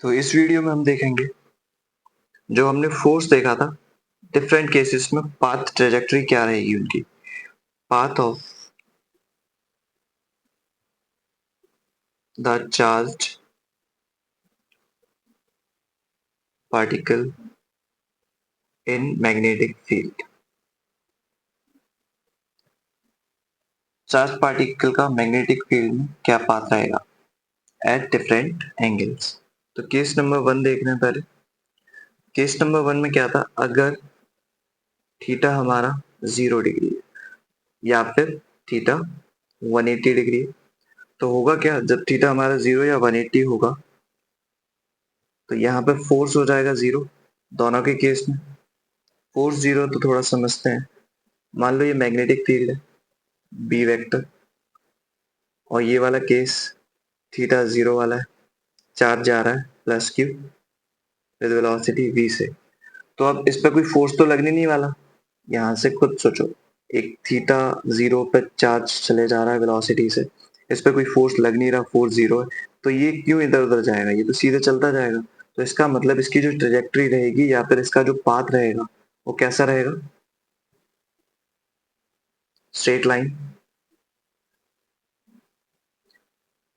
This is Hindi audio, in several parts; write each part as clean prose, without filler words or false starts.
तो इस वीडियो में हम देखेंगे जो हमने फोर्स देखा था डिफरेंट केसेस में पाथ ट्रेजेक्टरी क्या रहेगी उनकी। Path of the charged particle in magnetic field. Charge particle का मैग्नेटिक फील्ड में क्या पाथ रहेगा एट डिफरेंट एंगल्स। तो केस नंबर 1 देखने हैं पहले। केस नंबर 1 में क्या था, अगर थीटा हमारा 0 डिग्री है या फिर थीटा 180 डिग्री है, तो होगा क्या, जब थीटा हमारा 0 या 180 होगा तो यहाँ पे फोर्स हो जाएगा 0 दोनों के केस में। फोर्स 0 तो थोड़ा समझते हैं। मान लो ये मैग्नेटिक फील्ड है बी वेक्टर और ये वाला केस थीटा 0 वाला है, चार्ज जा रहा है plus Q with velocity v से। तो अब इस पर कोई फोर्स तो लगने नहीं वाला। यहाँ से खुद सोचो, एक थीटा 0 पे चार्ज चले जा रहा है वेलोसिटी से, इस पे कोई फोर्स लग नहीं रहा, फोर्स 0 है, तो ये क्यों इधर उधर जाएगा, ये तो सीधे चलता जाएगा। तो इसका मतलब इसकी जो ट्रेजेक्टरी रहेगी या फिर इसका जो पाथ रहेगा वो कैसा रहेगा, स्ट्रेट लाइन।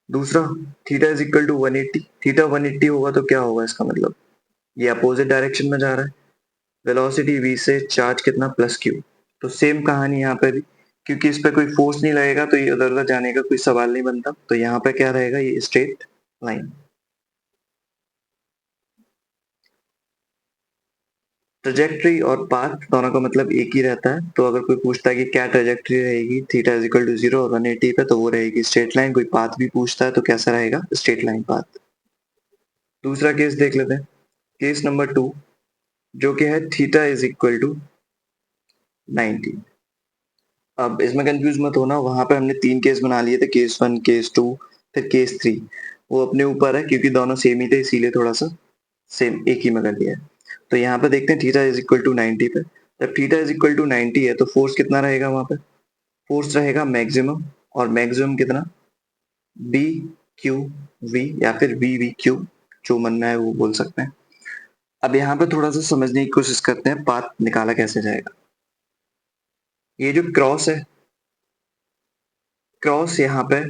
दूसरा, theta is equal to 180, theta 180 होगा तो क्या होगा, इसका मतलब ये अपोजिट डायरेक्शन में जा रहा है, वेलोसिटी v से चार्ज कितना प्लस क्यू। तो सेम कहानी यहाँ पे भी, क्योंकि इस पे कोई फोर्स नहीं लगेगा तो ये उधर उधर जाने का कोई सवाल नहीं बनता, तो यहाँ पे क्या रहेगा, ये स्ट्रेट लाइन। ट्रेजेक्टरी और पाथ दोनों का मतलब एक ही रहता है, तो अगर कोई पूछता है कि क्या ट्रेजेक्टरी रहेगी थीटा इज इक्वल टू 0 और 180 पे, तो वो रहेगी स्ट्रेट लाइन। कोई पाथ भी पूछता है तो कैसा रहेगा, स्ट्रेट लाइन पाथ। दूसरा केस देख लेते हैं, केस नंबर 2, जो कि है थीटा इज इक्वल टू 90। अब इसमें कंफ्यूज मत होना, वहां पे हमने 3 केस बना लिए थे, केस 1, केस 2, फिर केस 3। वो अपने ऊपर है क्योंकि दोनों सेम ही थे, इसीलिए थोड़ा सा सेम एक ही में कर लिया है। तो यहाँ पे देखते हैं थीटा इज इक्वल टू 90 पे, जब थीटा इज इक्वल टू 90 है तो फोर्स कितना रहेगा वहां पे, फोर्स रहेगा मैक्सिमम, और मैक्सिमम कितना, बी क्यू वी या फिर वी वी क्यू, जो मन में है वो बोल सकते हैं। अब यहाँ पे थोड़ा सा समझने की कोशिश करते हैं पाथ निकाला कैसे जाएगा। ये जो क्रॉस है, क्रॉस यहाँ पे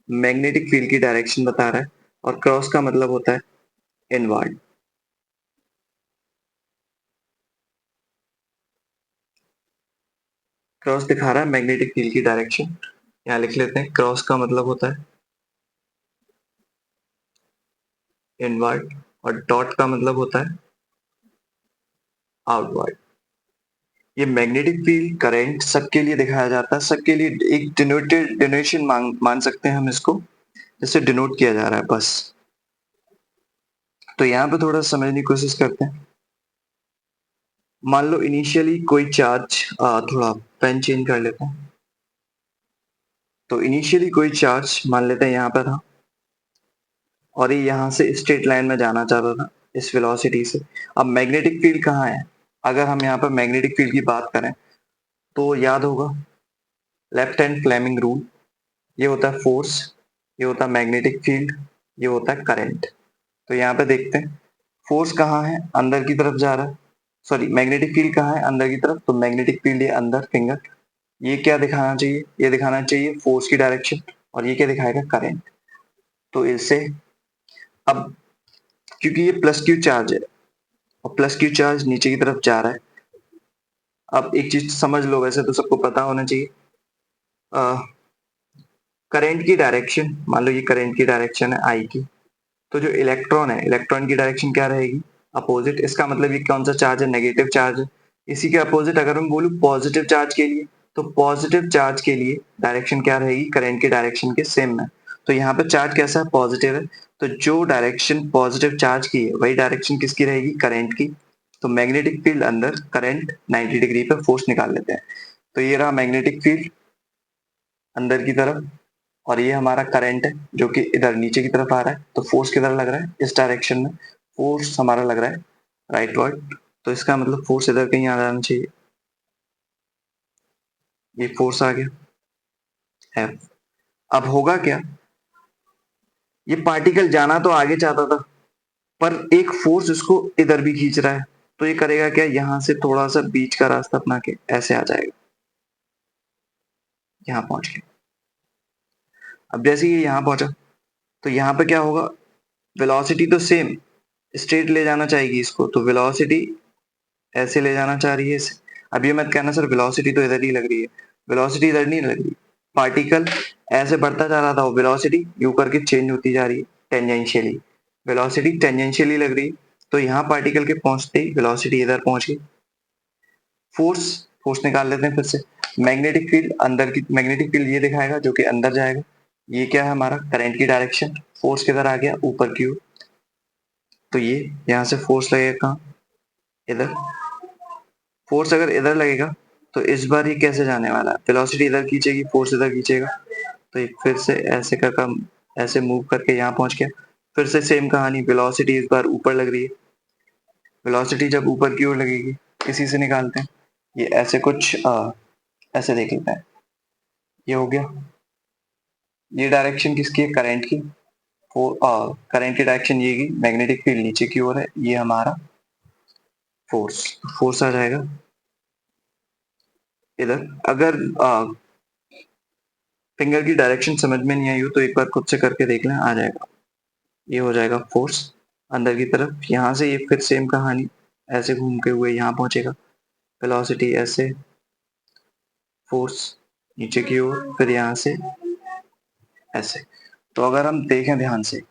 मैग्नेटिक फील्ड की डायरेक्शन बता रहा है, और क्रॉस का मतलब होता है इनवर्ड। क्रॉस दिखा रहा है मैग्नेटिक फील्ड की डायरेक्शन, यहाँ लिख लेते हैं, क्रॉस का मतलब होता है इनवर्ड और डॉट का मतलब होता है आउटवर्ड। ये मैग्नेटिक फील्ड करंट सबके लिए दिखाया जाता है, सबके लिए एक डिनोटेड डिनोशन मान सकते हैं हम इसको, जिससे डिनोट किया जा रहा है बस। तो यहाँ पे थोड़ा समझने की कोशिश करते हैं। मान लो इनिशियली कोई चार्ज, थोड़ा पेन चेंज कर लेते हैं। तो इनिशियली कोई चार्ज मान लेते हैं यहाँ पे था, और ये यहाँ से स्ट्रेट लाइन में जाना चाहता था इस वेलोसिटी से। अब मैग्नेटिक फील्ड कहाँ है, अगर हम यहाँ पर मैग्नेटिक फील्ड की बात करें तो याद होगा लेफ्ट हैंड फ्लेमिंग रूल, ये होता है फोर्स, ये होता है मैग्नेटिक फील्ड, ये होता है करंट। तो यहाँ पे देखते हैं फोर्स कहाँ है, अंदर की तरफ जा रहा है, सॉरी मैग्नेटिक फील्ड कहाँ है, अंदर की तरफ, तो मैग्नेटिक फील्ड ये अंदर फिंगर, ये क्या दिखाना चाहिए, ये दिखाना चाहिए फोर्स की डायरेक्शन, और ये क्या दिखाएगा, करंट। तो इससे अब क्योंकि ये प्लस क्यू चार्ज है और प्लस क्यू चार्ज नीचे की तरफ जा रहा है, अब एक चीज समझ लो, वैसे तो सबको पता होना चाहिए, करंट की डायरेक्शन, मान लो ये करंट की डायरेक्शन है आई की, तो जो इलेक्ट्रॉन है, इलेक्ट्रॉन की डायरेक्शन क्या रहेगी, अपोजिट। इसका मतलब ये कौन सा चार्ज है, नेगेटिव चार्ज है। इसी के अपोजिट अगर मैं बोलूं पॉजिटिव चार्ज के लिए, तो पॉजिटिव चार्ज के लिए डायरेक्शन क्या रहेगी, करंट की डायरेक्शन के सेम में। तो यहाँ पे चार्ज कैसा है, पॉजिटिव है, तो जो डायरेक्शन पॉजिटिव चार्ज की है वही डायरेक्शन किसकी रहेगी, करंट की। तो मैग्नेटिक फील्ड अंदर, करंट 90 डिग्री पे, फोर्स निकाल लेते हैं। तो ये रहा मैग्नेटिक फील्ड अंदर की तरफ, और ये हमारा करंट है जो कि इधर नीचे की तरफ आ रहा है, तो फोर्स किधर लग रहा है, इस डायरेक्शन में, फोर्स हमारा लग रहा है राइट वर्ड। तो इसका मतलब फोर्स इधर कहीं आ जाना चाहिए, ये फोर्स आ गया एफ। अब होगा क्या, ये पार्टिकल जाना तो आगे चाहता था, पर एक फोर्स इसको इधर भी खींच रहा है, तो ये करेगा क्या, यहां से थोड़ा सा बीच का रास्ता अपना के ऐसे आ जाएगा, यहाँ पहुंच गया। अब जैसे ये यहाँ पहुंचा, तो यहाँ पे क्या होगा, वेलोसिटी तो सेम स्ट्रेट ले जाना चाहेगी इसको, तो वेलोसिटी ऐसे ले जाना चाह रही है इसे। अब ये मत कहना सर वेलोसिटी तो इधर ही लग रही है, वेलोसिटी इधर नहीं लग रही, पार्टिकल ऐसे बढ़ता जा रहा था, वेलोसिटी यू करके चेंज होती जा रही है टेंजेंशियली, वेलोसिटी टेंजेंशियली लग रही है, तो यहाँ पार्टिकल के पहुंचते ही वेलोसिटी इधर पहुंच गई। फोर्स, फोर्स निकाल लेते हैं फिर से। मैग्नेटिक फील्ड अंदर की, मैग्नेटिक फील्ड ये दिखाएगा जो कि अंदर जाएगा, ये क्या है हमारा करंट की डायरेक्शन, फोर्स किधर आ गया, ऊपर की ओर, तो ये यहाँ से फोर्स लगेगा कहाँ, इधर। फोर्स अगर इधर लगेगा तो इस बार ये कैसे जाने वाला है, वेलोसिटी इधर खींचेगी, फोर्स इधर खींचेगा, तो ये फिर से ऐसे का काम, ऐसे मूव करके यहाँ पहुंच गया। फिर से सेम कहानी, वेलोसिटी इस बार ऊपर लग रही है, वेलोसिटी जब ऊपर की ओर लगेगी, इसी से निकालते हैं, ये ऐसे कुछ ऐसे देख लेते हैं, ये हो गया। ये डायरेक्शन किसकी है, करंट की, करंट की डायरेक्शन ये की, मैग्नेटिक फील्ड नीचे की ओर है, ये हमारा फोर्स, फोर्स आ जाएगा इधर। अगर फिंगर की डायरेक्शन समझ में नहीं आई हो तो एक बार खुद से करके देख लें, आ जाएगा। ये हो जाएगा फोर्स अंदर की तरफ, यहाँ से ये फिर सेम कहानी, ऐसे घूम के हुए यहाँ पहुंचेगा, वेलोसिटी ऐसे, फोर्स नीचे की ओर, फिर यहाँ से ऐसे। तो अगर हम देखें ध्यान से,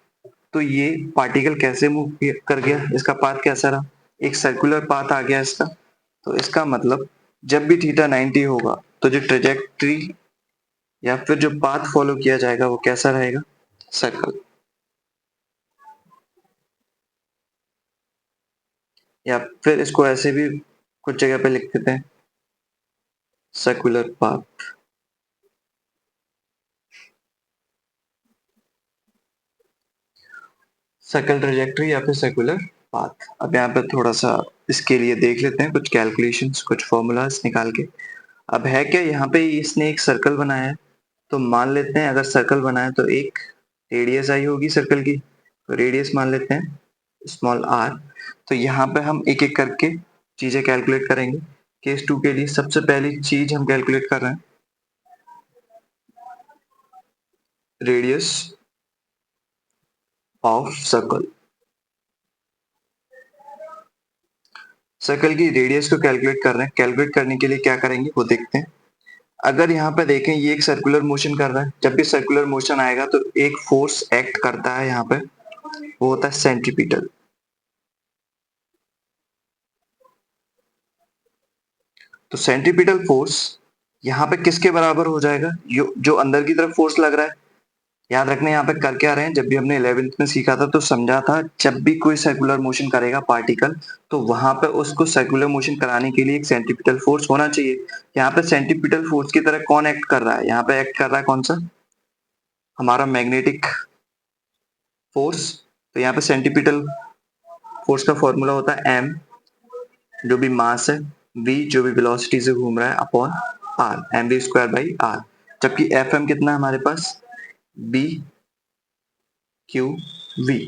तो ये पार्टिकल कैसे मूव कर गया, इसका पाथ कैसा रहा, एक सर्कुलर पाथ आ गया इसका। तो इसका मतलब जब भी थीटा 90 होगा तो जो ट्रेजेक्ट्री या फिर जो पाथ फॉलो किया जाएगा वो कैसा रहेगा, सर्कल। या फिर इसको ऐसे भी कुछ जगह पे लिख देते हैं, सर्कुलर पाथ। सर्कल ट्रेजेक्ट्री या फिर सर्कुलर पाथ। अब यहाँ पे थोड़ा सा इसके लिए देख लेते हैं कुछ कैलकुलेशंस, कुछ फॉर्मूलाज निकाल के। अब है क्या, यहाँ पे इसने एक सर्कल बनाया है, तो मान लेते हैं अगर सर्कल बनाया तो एक रेडियस आई होगी सर्कल की, तो रेडियस मान लेते हैं स्मॉल आर। तो यहाँ पे हम एक एक करके चीजें कैलकुलेट करेंगे। केस 2 के लिए सबसे पहली चीज हम कैलकुलेट कर रहे हैं रेडियस ऑफ सर्कल। सर्कल की रेडियस को कैलकुलेट कर रहे हैं, कैलकुलेट करने के लिए क्या करेंगे वो देखते हैं। अगर यहाँ पे देखें ये एक सर्कुलर मोशन कर रहा है, जब भी सर्कुलर मोशन आएगा तो एक फोर्स एक्ट करता है यहाँ पे, वो होता है सेंट्रीपिटल। तो सेंट्रीपिटल फोर्स यहाँ पे किसके बराबर हो जाएगा, जो अंदर की तरफ फोर्स लग रहा है। याद रखने यहाँ पे कर क्या रहे हैं, जब भी हमने 11th में सीखा था तो समझा था, जब भी कोई सर्कुलर मोशन करेगा पार्टिकल, तो वहां पे उसको सर्कुलर मोशन कराने के लिए एक सेंट्रीपिटल फोर्स होना चाहिए। यहाँ पे सेंट्रीपिटल फोर्स की तरह कौन एक्ट कर रहा है, यहाँ पे एक्ट कर रहा है कौन सा, हमारा मैग्नेटिक फोर्स। तो यहाँ पे सेंट्रीपिटल फोर्स का फॉर्मूला होता है एम, जो भी मास है, वी जो भी वेलोसिटी से घूम रहा है, upon R, M V square by R. जबकि एफ एम कितना है हमारे पास, बी क्यू वी।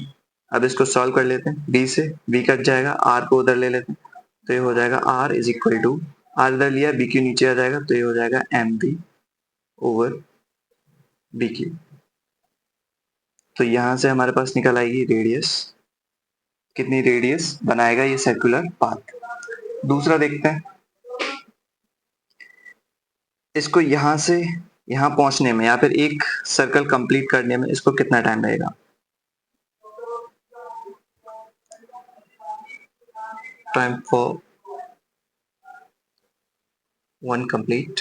अब इसको सॉल्व कर लेते हैं, बी से वी कट जाएगा, आर को उधर ले लेते हैं, तो ये हो जाएगा R is equal to, R इधर लिया, बी क्यू नीचे आ जाएगा, तो ये हो जाएगा M B over B Q. तो यहां से हमारे पास निकल आएगी रेडियस, कितनी रेडियस बनाएगा ये सर्कुलर पाथ। दूसरा देखते हैं, इसको यहां से यहां पहुंचने में या फिर एक सर्कल कंप्लीट करने में इसको कितना टाइम लगेगा। Time for one complete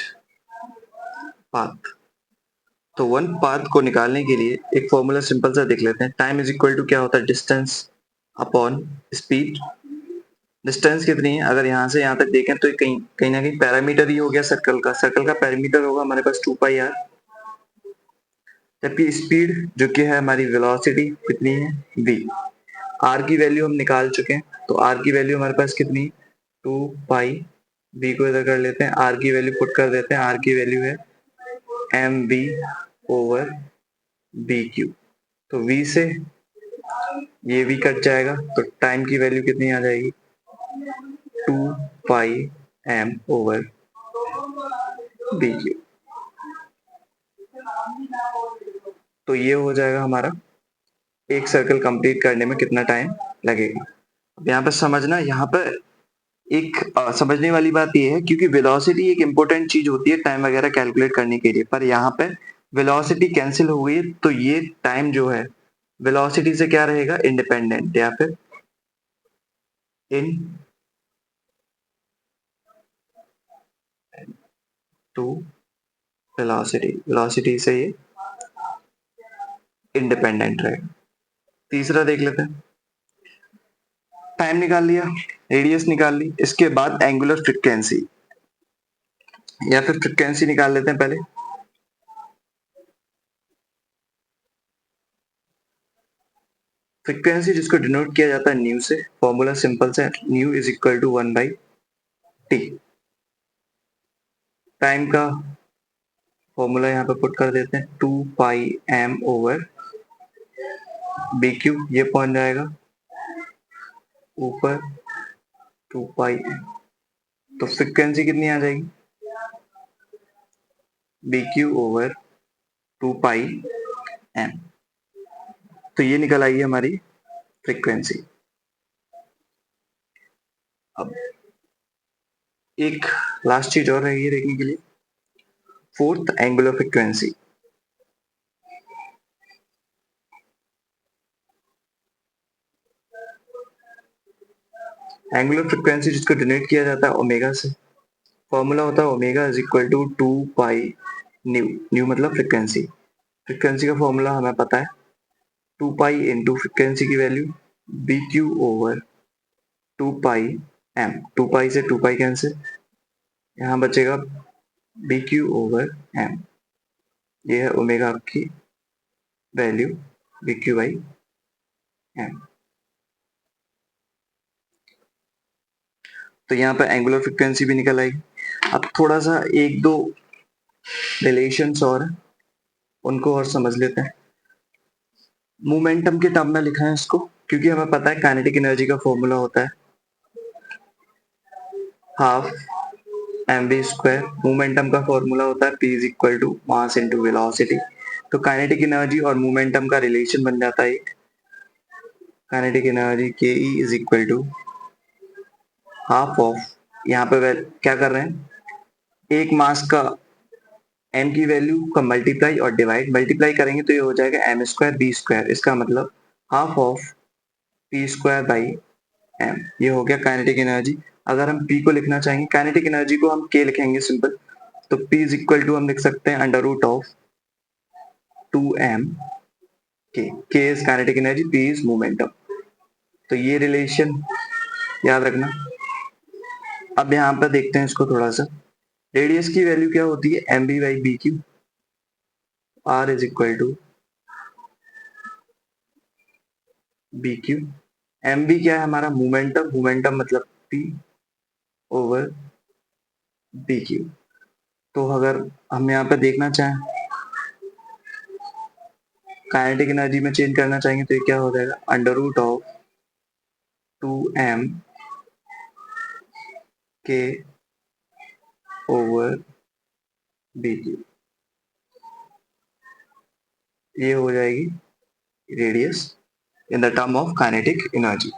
path. तो वन पाथ को निकालने के लिए एक फॉर्मूला सिंपल सा देख लेते हैं, टाइम इज इक्वल टू क्या होता है, डिस्टेंस अपॉन स्पीड। डिस्टेंस कितनी है, अगर यहाँ से यहाँ तक देखें तो कहीं कहीं ना कहीं पैरामीटर ही हो गया सर्कल का, सर्कल का पैरामीटर होगा हमारे पास 2 पाई आर। जबकि स्पीड जो कि है हमारी वेलोसिटी कितनी है, v। आर की वैल्यू हम निकाल चुके हैं, तो आर की वैल्यू हमारे पास कितनी, 2 पाई, v को इधर कर लेते हैं, आर की वैल्यू पुट कर देते हैं, आर की वैल्यू है M B over B Q. तो v से ये v कट जाएगा, तो टाइम की वैल्यू कितनी आ जाएगी, 2 पाई m/v²। तो ये हो जाएगा हमारा एक सर्कल कंप्लीट करने में कितना टाइम लगेगा। अब यहाँ पर समझना, यहाँ पर एक समझने वाली बात ये है, क्योंकि वेलोसिटी एक इंपॉर्टेंट चीज होती है टाइम वगैरह कैलकुलेट करने के लिए, पर यहाँ पे वेलोसिटी कैंसिल हो गई है, तो ये टाइम जो है वेलोसिटी से क्या रहेगा, इंडिपेंडेंट, या फिर इन टू वेलोसिटी से ये इंडिपेंडेंट रहेगा। तीसरा देख लेते हैं। टाइम निकाल लिया, रेडियस निकाल ली, इसके बाद एंगुलर फ्रीक्वेंसी या फिर फ्रीक्वेंसी निकाल लेते हैं पहले। फ्रीक्वेंसी जिसको डिनोट किया जाता है न्यू से, फॉर्मूला सिंपल से, nu is equal to 1/t। Time का फॉर्मूला यहाँ पे पुट कर देते हैं, 2πm/bq, ये पहुंच जाएगा ऊपर 2πm। तो फ्रीक्वेंसी कितनी आ जाएगी, bq/2πm। तो ये निकल आई हमारी फ्रीक्वेंसी। अब एक लास्ट चीज और रहेगी देखने के लिए, fourth angular frequency. Angular frequency जिसको डिनोट किया जाता है ओमेगा से, फॉर्मूला होता है omega is equal to 2π nu, nu मतलब फ्रीक्वेंसी। फ्रीक्वेंसी का फॉर्मूला हमें पता है, 2π इंटू फ्रीक्वेंसी की वैल्यू bq/2πm। 2π से 2π कैंसिल, यहाँ बचेगा bq/m। ये है ओमेगा आपकी वैल्यू bq/m। तो यहाँ पर एंगुलर फ्रीक्वेंसी भी निकल आएगी। अब थोड़ा सा एक दो रिलेशंस और उनको और समझ लेते हैं। मोमेंटम के टर्म में लिखा है इसको, क्योंकि हमें पता है काइनेटिक एनर्जी का फॉर्मूला होता है हाफ mv²। मोमेंटम का फॉर्मूला होता है p is equal to mass into velocity. तो काइनेटिक एनर्जी और मोमेंटम का रिलेशन बन जाता है काइनेटिक एनर्जी के E is equal to half of, यहाँ पे क्या कर रहे हैं, एक मास का m की वैल्यू का मल्टीप्लाई और डिवाइड, मल्टीप्लाई करेंगे तो ये हो जाएगा m²b²। इसका मतलब हाफ ऑफ p²/m। ये हो गया काइनेटिक एनर्जी। अगर हम p को लिखना चाहेंगे, काइनेटिक एनर्जी को हम k लिखेंगे सिंपल, तो p इज इक्वल टू हम लिख सकते हैं √2m k is kinetic energy, p is momentum. तो ये रिलेशन याद रखना। अब यहाँ पर देखते हैं इसको थोड़ा सा। रेडियस की वैल्यू क्या होती है, mv/bq। r is equal to bq। mv क्या है हमारा, मोमेंटम, मोमेंटम मतलब p/bq। तो अगर हम यहाँ पे देखना चाहें, काइनेटिक एनर्जी में चेंज करना चाहेंगे, तो ये क्या हो जाएगा, √2m k/bq। ये हो जाएगी radius in the term of kinetic energy.